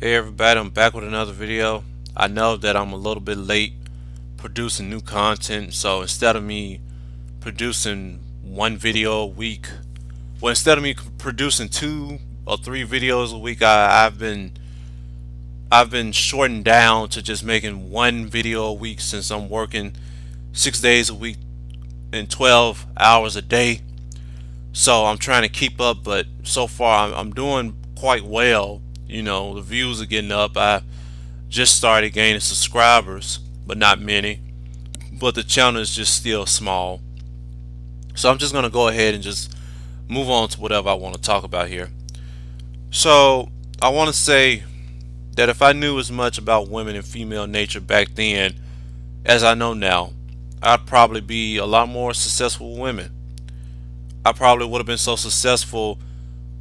Hey everybody, I'm back with another video. I know that I'm a little bit late producing new content, so instead of me producing one video a week, well, instead of me producing 2 or 3 videos a week, I've been shortened down to just making one video a week since I'm working 6 days a week and 12 hours a day. So I'm trying to keep up, but so far I'm doing quite well. The views are getting up. I just started gaining subscribers, but not many. But the channel is just still small. So I'm just gonna go ahead and just move on to whatever I want to talk about here. So I want to say that if I knew as much about women and female nature back then as I know now, I'd probably be a lot more successful with women. I probably would have been so successful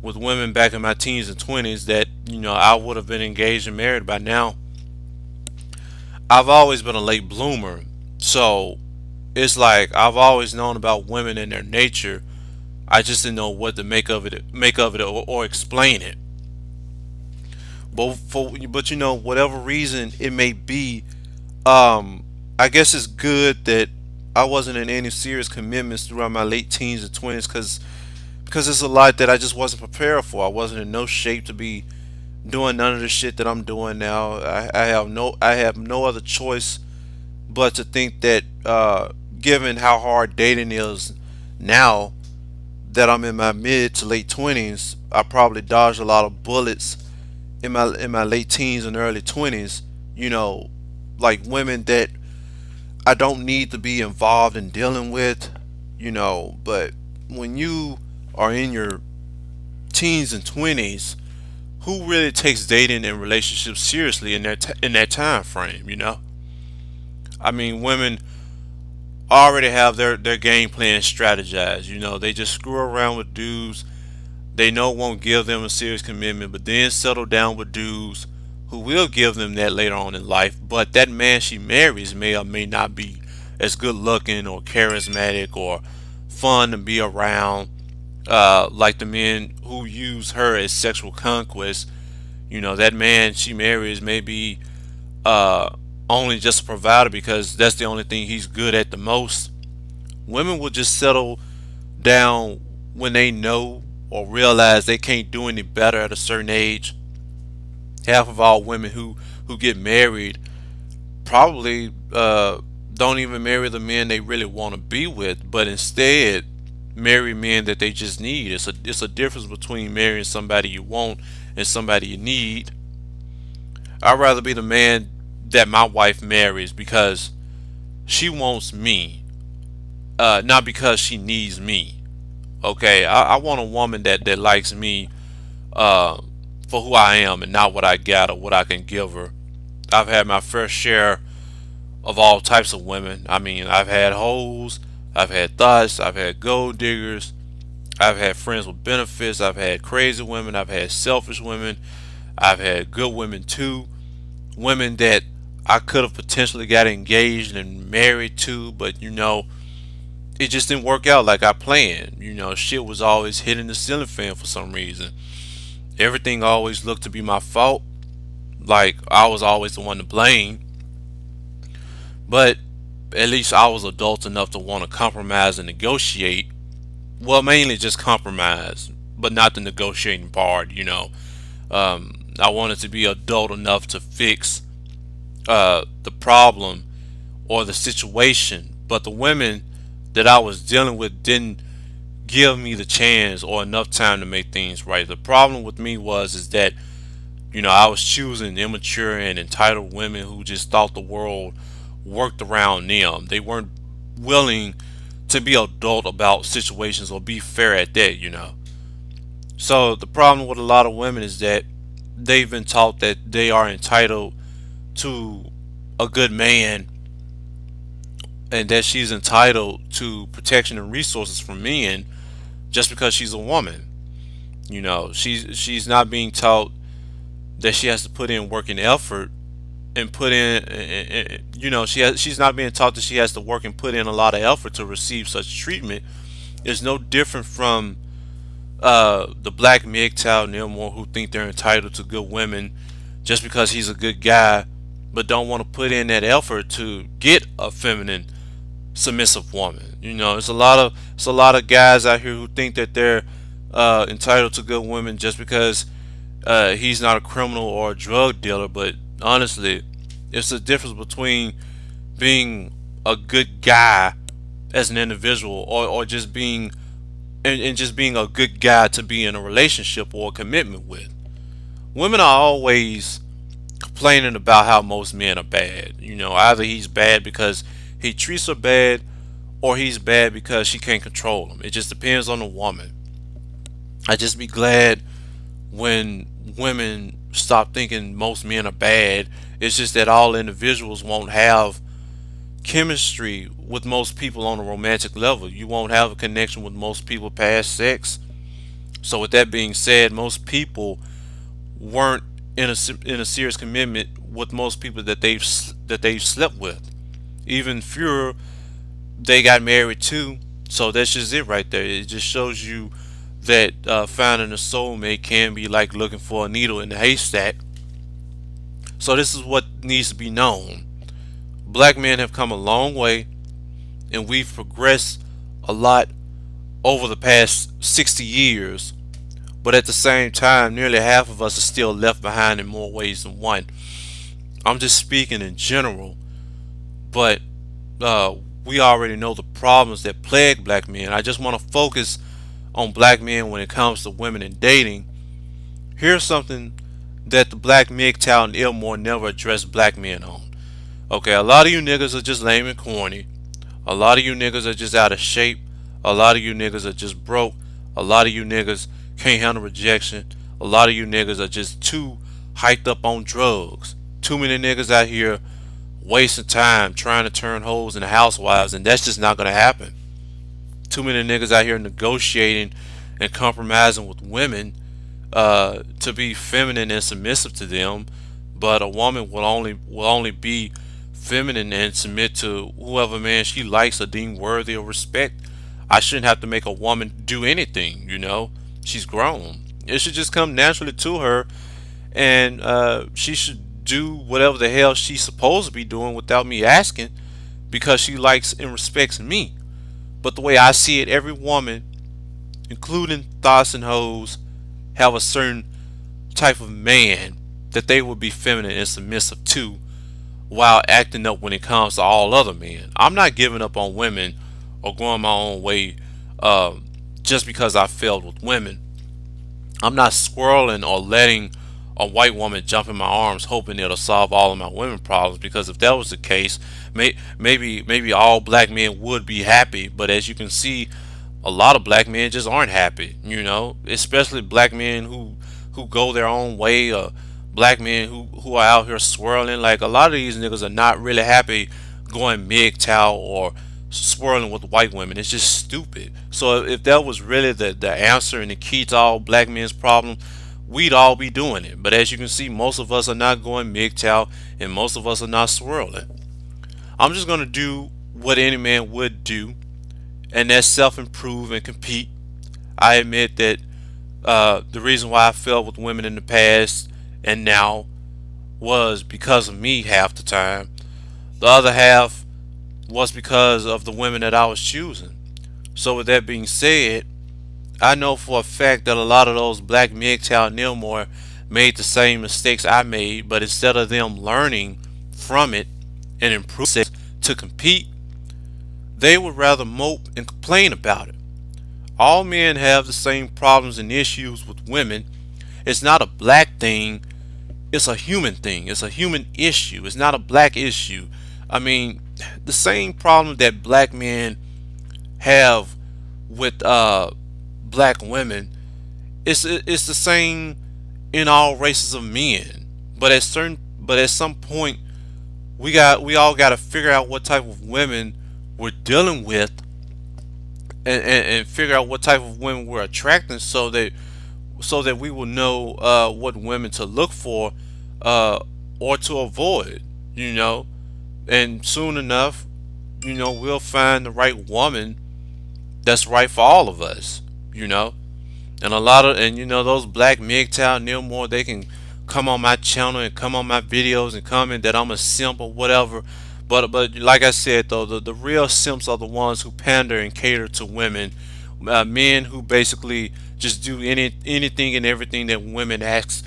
with women back in my teens and 20s that I would have been engaged and married by now. I've always been a late bloomer, so it's like I've always known about women and their nature. I just didn't know what to make of it, or explain it. But whatever reason it may be, I guess it's good that I wasn't in any serious commitments throughout my late teens and 20s, because it's a lot that I just wasn't prepared for. I wasn't in no shape to be doing none of the shit that I'm doing now. I have no other choice but to think that, given how hard dating is now, that I'm in my mid to late 20s, I probably dodged a lot of bullets in my late teens and early 20s. You know, like women that I don't need to be involved in dealing with. But when you are in your teens and 20s, who really takes dating and relationships seriously in that time frame? I mean, women already have their game plan strategized. They just screw around with dudes they know won't give them a serious commitment, but then settle down with dudes who will give them that later on in life. But that man she marries may or may not be as good looking or charismatic or fun to be around, like the men who use her as sexual conquest. That man she marries may be uh, only just a provider because that's the only thing he's good at the most. Women will just settle down when they know or realize they can't do any better at a certain age. Half of all women who get married probably don't even marry the men they really want to be with, but instead marry men that they just need. It's a difference between marrying somebody you want and somebody you need. I'd rather be the man that my wife marries because she wants me, not because she needs me. Okay, I want a woman that likes me, uh, for who I am and not what I got or what I can give her. I've had my fair share of all types of women. I mean, I've had hoes, I've had thoughts, I've had gold diggers, I've had friends with benefits, I've had crazy women, I've had selfish women, I've had good women too. Women that I could have potentially got engaged and married to, but it just didn't work out like I planned. Shit was always hitting the ceiling fan for some reason. Everything always looked to be my fault. Like I was always the one to blame. But at least I was adult enough to want to compromise and negotiate. Well, mainly just compromise, but not the negotiating part. I wanted to be adult enough to fix the problem or the situation. But the women that I was dealing with didn't give me the chance or enough time to make things right. The problem with me is that I was choosing immature and entitled women who just thought the world worked around them. They weren't willing to be adult about situations or be fair at that. So the problem with a lot of women is that they've been taught that they are entitled to a good man and that she's entitled to protection and resources from men just because she's a woman. She's not being taught that she has to put in work and effort and put in, she's not being taught that she has to work and put in a lot of effort to receive such treatment. It's no different from the black MGTOW and them more who think they're entitled to good women just because he's a good guy, but don't want to put in that effort to get a feminine, submissive woman. It's a lot of guys out here who think that they're entitled to good women just because he's not a criminal or a drug dealer. But honestly, it's the difference between being a good guy as an individual, or just being and just being a good guy to be in a relationship or a commitment with. Women are always complaining about how most men are bad. Either he's bad because he treats her bad, or he's bad because she can't control him. It just depends on the woman. I just be glad when women stop thinking most men are bad. It's just that all individuals won't have chemistry with most people on a romantic level. You won't have a connection with most people past sex. So with that being said, most people weren't in a serious commitment with most people that they've slept with. Even fewer they got married to. So that's just it right there. It just shows you that finding a soulmate can be like looking for a needle in a haystack. So this is what needs to be known. Black men have come a long way, and we've progressed a lot over the past 60 years. But at the same time, nearly half of us are still left behind in more ways than one. I'm just speaking in general, but uh, we already know the problems that plague black men. I just want to focus on black men when it comes to women and dating. Here's something that the black MGTOW and Ilmore never addressed black men on. Okay, a lot of you niggas are just lame and corny. A lot of you niggas are just out of shape. A lot of you niggas are just broke. A lot of you niggas can't handle rejection. A lot of you niggas are just too hyped up on drugs. Too many niggas out here wasting time trying to turn hoes into housewives, and that's just not gonna happen. Too many niggas out here negotiating and compromising with women to be feminine and submissive to them, but a woman will only be feminine and submit to whoever man she likes or deem worthy of respect. I shouldn't have to make a woman do anything. She's grown. It should just come naturally to her, and she should do whatever the hell she's supposed to be doing without me asking, because she likes and respects me. But the way I see it, every woman, including thoughts and hoes, have a certain type of man that they would be feminine and submissive to, while acting up when it comes to all other men. I'm not giving up on women or going my own way just because I failed with women. I'm not squirreling or letting a white woman jump in my arms hoping it'll solve all of my women problems, because if that was the case, maybe all black men would be happy. But as you can see, a lot of black men just aren't happy, especially black men who go their own way, or black men who are out here swirling. Like, a lot of these niggas are not really happy going MGTOW or swirling with white women. It's just stupid. So if that was really the answer and the key to all black men's problem, we'd all be doing it. But as you can see, most of us are not going MGTOW, and most of us are not swirling. I'm just gonna do what any man would do, and that's self-improve and compete. I admit that the reason why I fell with women in the past and now was because of me half the time. The other half was because of the women that I was choosing. So with that being said, I know for a fact that a lot of those black MGTOW and Nilmore made the same mistakes I made, but instead of them learning from it and improving to compete, they would rather mope and complain about it. All men have the same problems and issues with women. It's not a black thing, it's a human thing. It's a human issue. It's not a black issue. I mean, the same problem that black men have with black women, it's the same in all races of men. But at some point, we all got to figure out what type of women we're dealing with, and figure out what type of women we're attracting, so that we will know what women to look for, or to avoid. You know, and soon enough, we'll find the right woman that's right for all of us. You know, and those black MGTOW and Neilmore, they can come on my channel and come on my videos and comment that I'm a simp or whatever. But like I said though, the real simps are the ones who pander and cater to women, men who basically just do anything and everything that women ask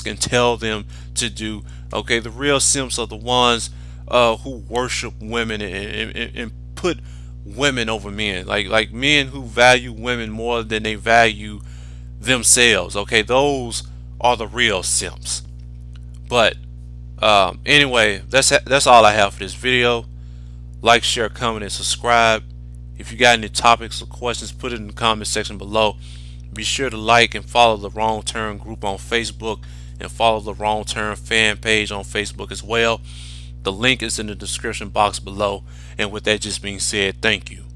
and tell them to do. Okay, the real simps are the ones who worship women and put women over men, like men who value women more than they value themselves. Okay, those are the real simps. But anyway, that's all I have for this video. Like, share, comment, and subscribe. If you got any topics or questions, put it in the comment section below. Be sure to like and follow the Wrong Turn group on Facebook and follow the Wrong Turn fan page on Facebook as well. The link is in the description box below. And with that just being said, thank you.